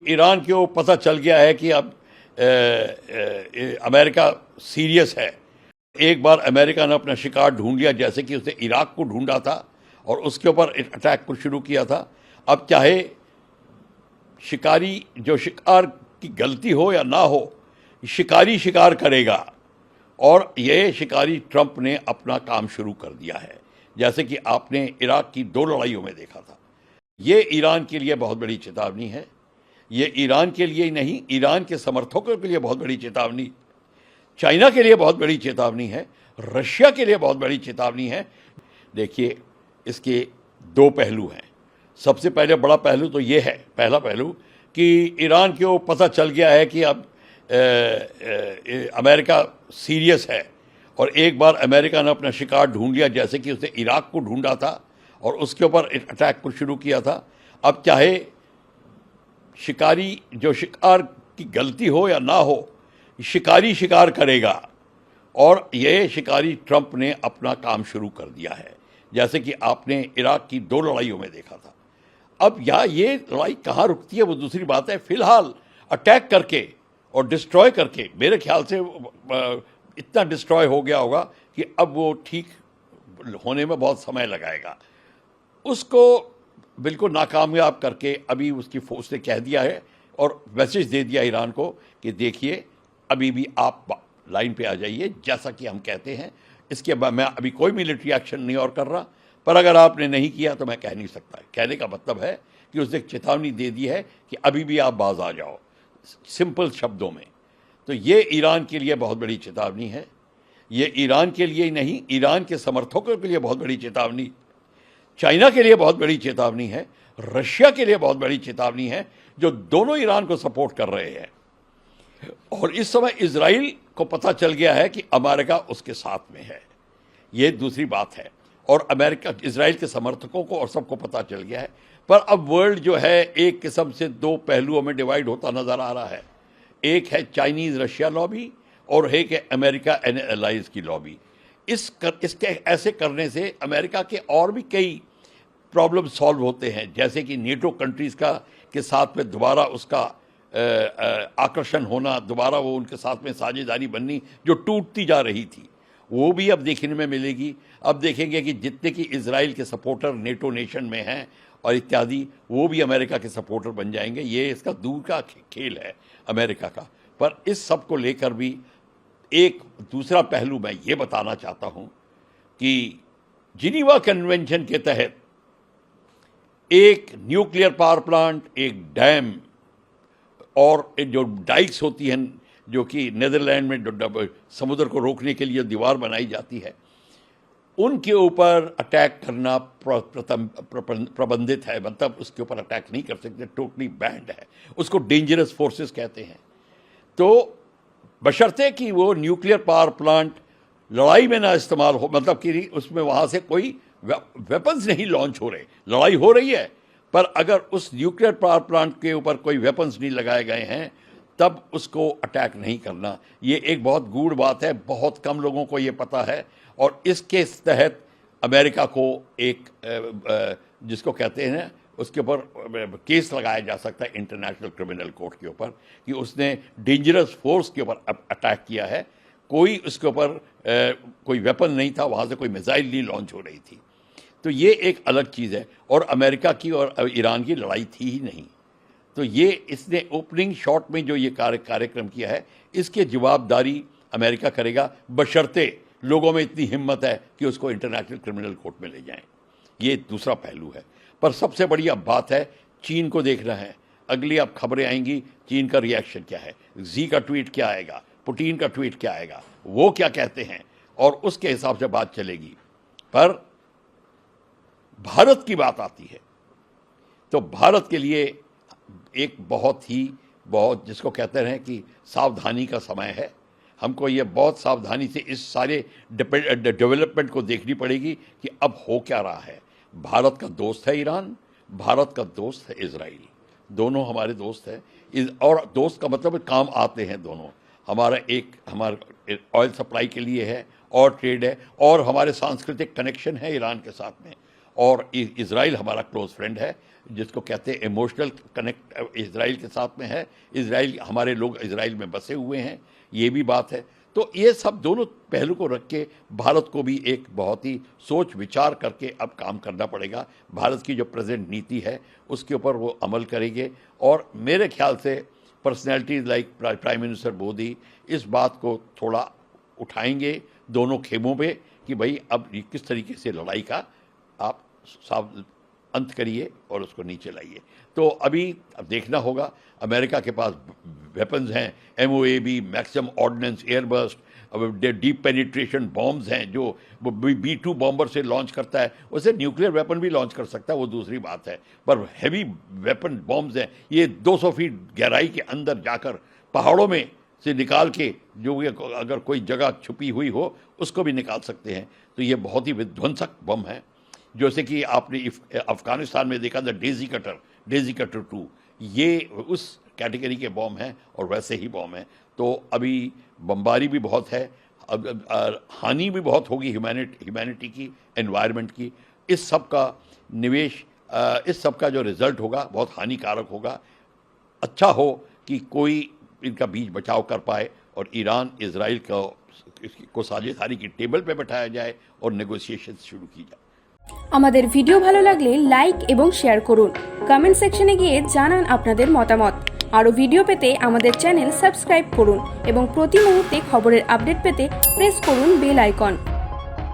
Iran को पता चल गया है कि अब अमेरिका सीरियस है। एक बार अमेरिका ने अपना शिकार ढूंढ लिया, जैसे कि उसने इराक को ढूंढा था और उसके ऊपर अटैक को शुरू किया था। अब चाहे शिकारी जो शिकार की गलती हो या ना हो, शिकारी शिकार करेगा। और ये शिकारी ट्रंप ने अपना काम शुरू कर दिया है, जैसे कि आपने इराक की 2 लड़ाइयों में देखा था। ये ईरान के लिए बहुत बड़ी चेतावनी है। ये ईरान के लिए ही नहीं, ईरान के समर्थकों के लिए बहुत बड़ी चेतावनी, चाइना के लिए बहुत बड़ी चेतावनी है, रशिया के लिए बहुत बड़ी चेतावनी है। देखिए, इसके 2 पहलू हैं। सबसे पहले बड़ा पहलू तो ये है, पहला पहलू कि ईरान को पता चल गया है कि अब अमेरिका सीरियस है। और एक बार अमेरिका ने अपना शिकार ढूंढ लिया, जैसे कि उसने इराक को ढूंढा था और उसके ऊपर अटैक को शुरू किया था। अब चाहे शिकारी जो शिकार की गलती हो या ना हो, शिकारी शिकार करेगा। और ये शिकारी ट्रंप ने अपना काम शुरू कर दिया है, जैसे कि आपने इराक की 2 लड़ाइयों में देखा था। अब ये लड़ाई कहाँ रुकती है वो दूसरी बात है। फिलहाल अटैक करके और डिस्ट्रॉय करके मेरे ख्याल से इतना डिस्ट्रॉय हो गया होगा कि अब वो ठीक होने में बहुत समय लगाएगा। उसको बिल्कुल नाकामयाब करके अभी उसकी फोर्स ने कह दिया है और मैसेज दे दिया ईरान को कि देखिए, अभी भी आप लाइन पे आ जाइए, जैसा कि हम कहते हैं। इसके बाद मैं अभी कोई मिलिट्री एक्शन नहीं और कर रहा, पर अगर आपने नहीं किया तो मैं कह नहीं सकता। कहने का मतलब है कि उसने चेतावनी दे दी है कि अभी भी आप बाज आ जाओ, सिंपल शब्दों में। तो ये ईरान के लिए बहुत बड़ी चेतावनी है। ये ईरान के लिए ही नहीं, ईरान के समर्थकों के लिए बहुत बड़ी चेतावनी, चाइना के लिए बहुत बड़ी चेतावनी है, रशिया के लिए बहुत बड़ी चेतावनी है, जो दोनों ईरान को सपोर्ट कर रहे हैं। और इस समय इजराइल को पता चल गया है कि अमेरिका उसके साथ में है। ये दूसरी बात है। और अमेरिका, इजराइल के समर्थकों को और सबको पता चल गया है। पर अब वर्ल्ड जो है एक किस्म से 2 पहलुओं में डिवाइड होता नजर आ रहा है। एक है चाइनीज रशिया लॉबी और एक है अमेरिका एंड एलाइज की लॉबी। इसके ऐसे करने से अमेरिका के और भी कई प्रॉब्लम सॉल्व होते हैं, जैसे कि नेटो कंट्रीज़ के साथ में दोबारा उसका आकर्षण होना, दोबारा वो उनके साथ में साझेदारी बननी जो टूटती जा रही थी, वो भी अब देखने में मिलेगी। अब देखेंगे कि जितने कि इजराइल के सपोर्टर नेटो नेशन में हैं और इत्यादि, वो भी अमेरिका के सपोर्टर बन जाएंगे। ये इसका दूर का खेल है अमेरिका का। पर इस सब को लेकर भी एक दूसरा पहलू मैं ये बताना चाहता हूँ कि जिनीवा कन्वेंशन के तहत एक न्यूक्लियर पावर प्लांट, एक डैम और जो डाइक्स होती हैं, जो कि नेदरलैंड में समुद्र को रोकने के लिए दीवार बनाई जाती है, उनके ऊपर अटैक करना प्रबंधित है। मतलब उसके ऊपर अटैक नहीं कर सकते, टोटली बैंड है। उसको डेंजरस फोर्सेस कहते हैं। तो बशर्ते कि वो न्यूक्लियर पावर प्लांट लड़ाई में ना इस्तेमाल हो, मतलब कि उसमें वहाँ से कोई वेपन्स नहीं लॉन्च हो रहे। लड़ाई हो रही है, पर अगर उस न्यूक्लियर पावर प्लांट के ऊपर कोई वेपन्स नहीं लगाए गए हैं, तब उसको अटैक नहीं करना। ये एक बहुत गूढ़ बात है, बहुत कम लोगों को ये पता है। और इसके तहत अमेरिका को एक जिसको कहते हैं उसके ऊपर केस लगाया जा सकता है इंटरनेशनल क्रिमिनल कोर्ट के ऊपर कि उसने डेंजरस फोर्स के ऊपर अटैक किया है। कोई उसके ऊपर कोई वेपन नहीं था, वहाँ से कोई मिसाइल नहीं लॉन्च हो रही थी। तो ये एक अलग चीज़ है। और अमेरिका की और ईरान की लड़ाई थी ही नहीं। तो ये इसने ओपनिंग शॉट में जो ये कार्यक्रम किया है, इसकी जवाबदारी अमेरिका करेगा, बशर्ते लोगों में इतनी हिम्मत है कि उसको इंटरनेशनल क्रिमिनल कोर्ट में ले जाएं। ये दूसरा पहलू है। पर सबसे बड़ी अब बात है, चीन को देखना है। अगली अब खबरें आएंगी, चीन का रिएक्शन क्या है, जी का ट्वीट क्या आएगा, पुतिन का ट्वीट क्या आएगा, वो क्या कहते हैं, और उसके हिसाब से बात चलेगी। पर भारत की बात आती है तो भारत के लिए एक बहुत जिसको कहते हैं कि सावधानी का समय है। हमको ये बहुत सावधानी से इस सारे डेवलपमेंट को देखनी पड़ेगी कि अब हो क्या रहा है। भारत का दोस्त है ईरान, भारत का दोस्त है इजराइल, दोनों हमारे दोस्त हैं। और दोस्त का मतलब काम आते हैं दोनों। हमारा ऑयल सप्लाई के लिए है और ट्रेड है, और हमारे सांस्कृतिक कनेक्शन है ईरान के साथ में। और इजराइल हमारा क्लोज फ्रेंड है, जिसको कहते हैं इमोशनल कनेक्ट इजराइल के साथ में है। इजराइल, हमारे लोग इजराइल में बसे हुए हैं, ये भी बात है। तो ये सब दोनों पहलू को रख के भारत को भी एक बहुत ही सोच विचार करके अब काम करना पड़ेगा। भारत की जो प्रेजेंट नीति है उसके ऊपर वो अमल करेंगे, और मेरे ख्याल से personalities like prime minister Modi इस बात को थोड़ा उठाएंगे दोनों खेमों पे कि भाई अब किस तरीके से लड़ाई का आप साफ अंत करिए और उसको नीचे लाइए। तो अभी अब देखना होगा, अमेरिका के पास वेपन्स हैं, MOAB, maximum ordnance, airburst, deep penetration bombs हैं जो B-2 बॉम्बर से लॉन्च करता है, उसे न्यूक्लियर वेपन भी लॉन्च कर सकता है, वो दूसरी बात है। पर हैवी वेपन बॉम्ब्स हैं, ये 200 फीट गहराई के अंदर जाकर पहाड़ों में से निकाल के, जो अगर कोई जगह छुपी हुई हो उसको भी निकाल सकते हैं। तो ये बहुत ही विध्वंसक बम है, जैसे कि आपने अफगानिस्तान में देखा था डेजी कटर 2, ये उस कैटेगरी के बॉम्ब हैं और वैसे ही बॉम्ब हैं। तो अभी बमबारी भी बहुत है, अब हानि भी बहुत होगी ह्यूमैनिटी की, एनवायरनमेंट की। इस सब का निवेश, इस सब का जो रिजल्ट होगा बहुत हानिकारक होगा। अच्छा हो कि कोई इनका बीच बचाव कर पाए और ईरान इजराइल को साझेदारी की टेबल पे बैठाया जाए और नेगोशिएशन शुरू की जाए। আমাদের ভিডিও ভালো লাগলে লাইক এবং শেয়ার করুন, কমেন্ট সেকশনে গিয়ে জানান আপনাদের মতামত। আরও ভিডিও পেতে আমাদের চ্যানেল সাবস্ক্রাইব করুন এবং প্রতি মুহূর্তে খবরের আপডেট পেতে প্রেস করুন বেল আইকন।